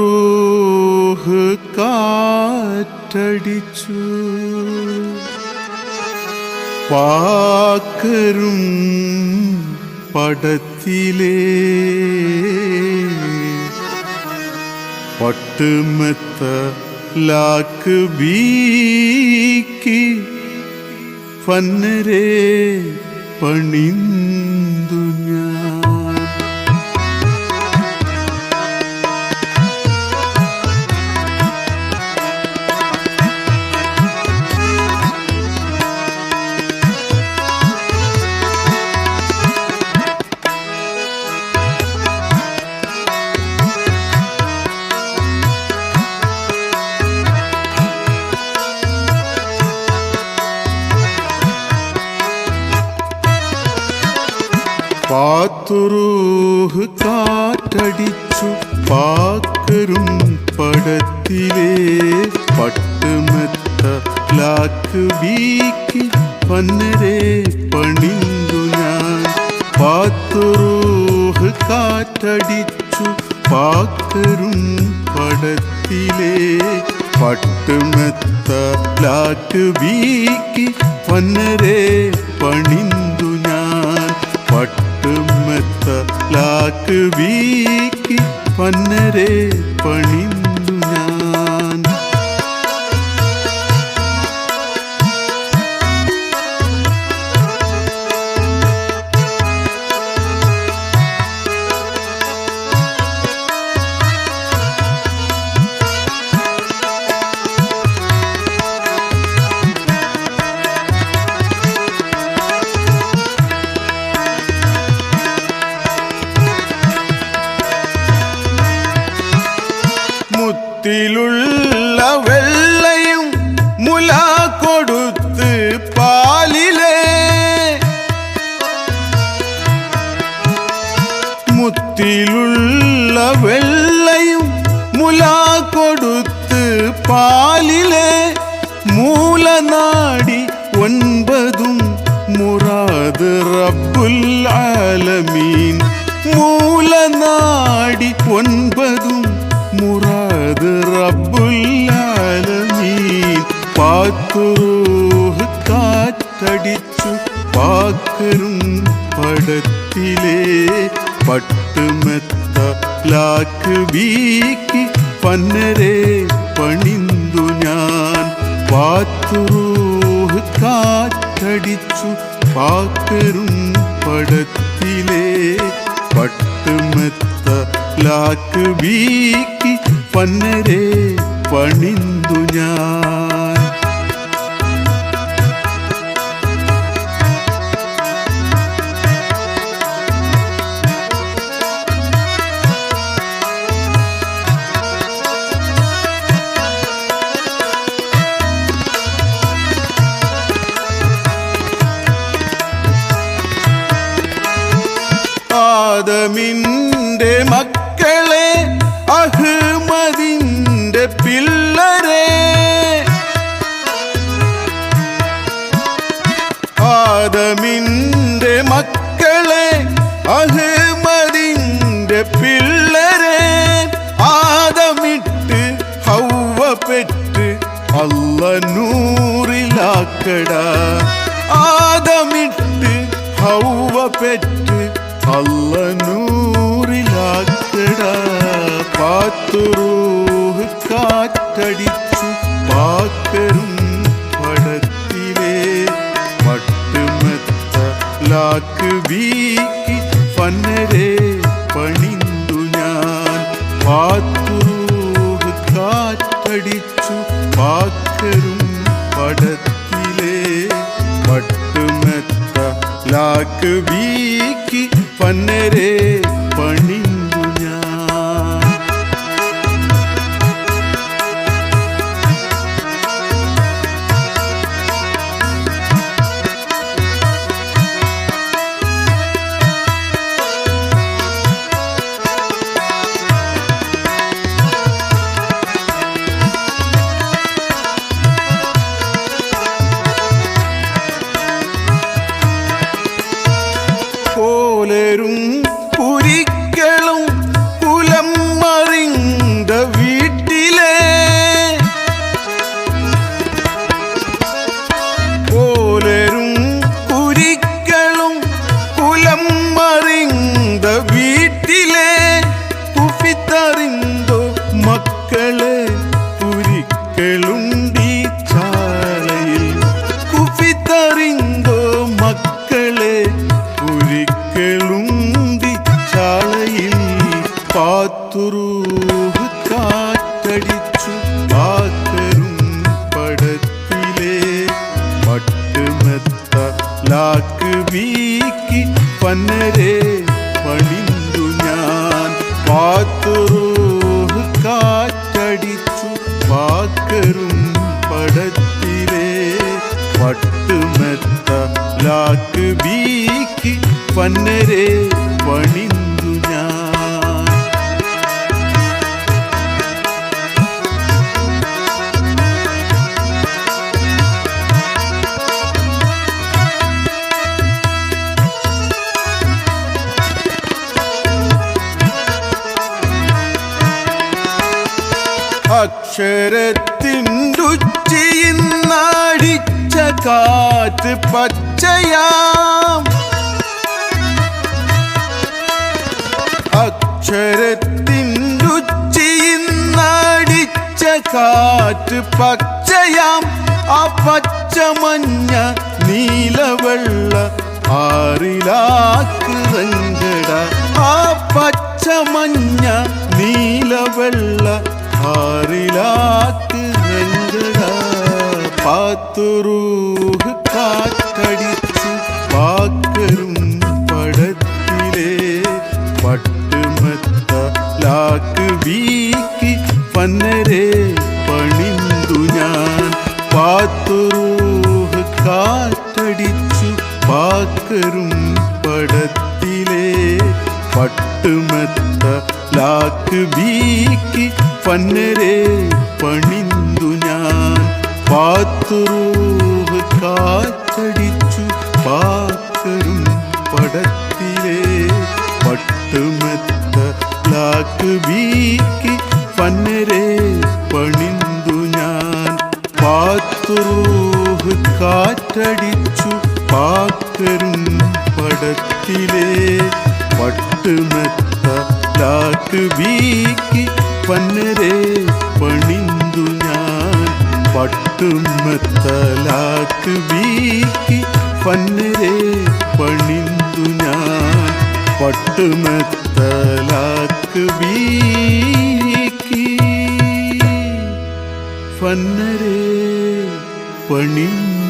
വാത്തുറൂഹ് കാറ്റടിച്ചു പാക്കരും പടത്തിലേ പട്ടുമെത്ത ലാക്ക് ബീക്കി ഫന്നരെ പണിന്തു ഞാൻ. പാത്തുറൂഹ് കാറ്റടിച്ചു പാക്കരും പടത്തിലേ പട്ടുമെത്ത ലാക്ക് ബീക്കി പന്നരെ പണിന്തു ഞാൻ. പാത്തുറൂഹ് കാറ്റടിച്ചു പാക്കരും പടത്തിലേ പട്ടുമെത്ത ലാക്ക് ബീക്കി പന്നരെ പണിന്തു ഞാൻ. പട്ടുമെത്ത ലാക്ക് ബീക്കി പന്നരെ പണിന്തു ഞാൻ. മുത്തിലുള്ള വെള്ളയും മുല കൊടുത്ത് പാലിലേ മുത്തിലുള്ള വെള്ളയും മുല കൊടുത്ത് പാലിലേ മൂലനാടി 9 മുറാദ് റബ്ബുൽ ആലമീൻ. മൂലനാടി 9 മുറാദ് റബ്ബുൽ ആലമീൻ. പാത്തുറൂഹ് കാറ്റടിച്ചു പാക്കരും പടത്തിലേ പട്ടുമെത്ത ലാക്ക് ബീക്കി പന്നരെ പണിന്തു ഞാൻ. പാത്തുറൂഹ് കാറ്റടിച്ചു പാക്കരും പടത്തിലേ പട്ടുമെത്ത ലാക്ക് ബീക്കി പന്നരെ പണിന്തു ഞാൻ. ആദമിന്റെ മക്കളെ അഹ്മദിന്റെ പിള്ളരെ ആദമിന്റെ മക്കളെ അഹ്മദിന്റെ പിള്ളരെ ആദമിട്ട് ഹവ്വ പെറ്റ് അല്ല നൂറിലാക്കടാ. ആദമിട്ട് ഹവ്വ പെറ്റ് അല്ല നൂറിലാക്കടാ. പാത്തുറൂഹ് കാറ്റടിച്ചു പാക്കരും പടത്തിലേ പട്ടുമെത്ത ലാക്ക് ബീക്കി പന്നരെ പണിന്തു ഞാൻ. പാത്തുറൂഹ് കാറ്റടിച്ചു പാക്കരും പടത്തിലേ പട്ടുമെത്ത ലാക്ക് ബീക്കി പന്നരെ പണിന്തു ഞാൻ. കോലരും മക്കളെ പുരിക്കളുണ്ടി ചാളയിൽ കുഫിത്തറിന്തോ മക്കളെ പുരിക്കളുണ്ടി ചാളയിൽ പാത്തുറൂഹ് കാറ്റടിച്ചു പാക്കരും പടത്തിലെ പട്ടുമെത്ത ലാക്ക് വീക്കി പന്നരെ പണിന്തു ഞാൻ പാത്തുറൂഹ് കാറ്റടിച്ചു പാക്കരും പടത്തിലെ പട്ടുമെത്ത ലാക്ക് വീക്കി പന്നരെ പണിന്തു ഞാൻ. അക്ഷരത്തിൻ്റുച്ചിയിന്നടിച്ച കാറ്റ് പച്ചയാം അക്ഷരത്തിൻ്റുച്ചിയിന്നടിച്ച കാറ്റ് പച്ചയാം ആ പച്ചമഞ്ഞ നീലവെള്ള ആറിലാക്ക് റങ്കട ആ പച്ചമഞ്ഞ നീലവെള്ള ആറിലാക്ക് റങ്കട പാത്തുറൂഹ് കാറ്റടിച്ചു പാക്കരും പടത്തിലെ പട്ടുമെത്ത ലാക്ക് വീക്കി പന്നരെ പണിന്തു ഞാൻ പാത്തുറൂഹ് കാറ്റടിച്ചു പാക്കരും പടത്തിലെ പട്ടുമെത്ത ലാക്ക് വീക്കി പന്നരെ പണിന്തു ഞാൻ പാത്തുറൂഹ് കാറ്റടിച്ചു പാക്കരും പടത്തിലെ പട്ടുമെത്ത ലാക്ക് വീക്കി പന്നരെ പണിന്തു ഞാൻ പാത്തുറൂഹ് കാറ്റടിച്ചു പാക്കരും പടത്തിലെ പട്ടുമെത്ത ലാക്ക് വീക്കി പന്നരെ പണിന്തു ഞാൻ പട്ടുമെത്ത ലാക്ക് വീക്കി പന്നരെ പണിന്തു ഞാൻ പട്ടുമെത്ത ലാക്ക് വീക്കി പന്നരെ പണിന്തു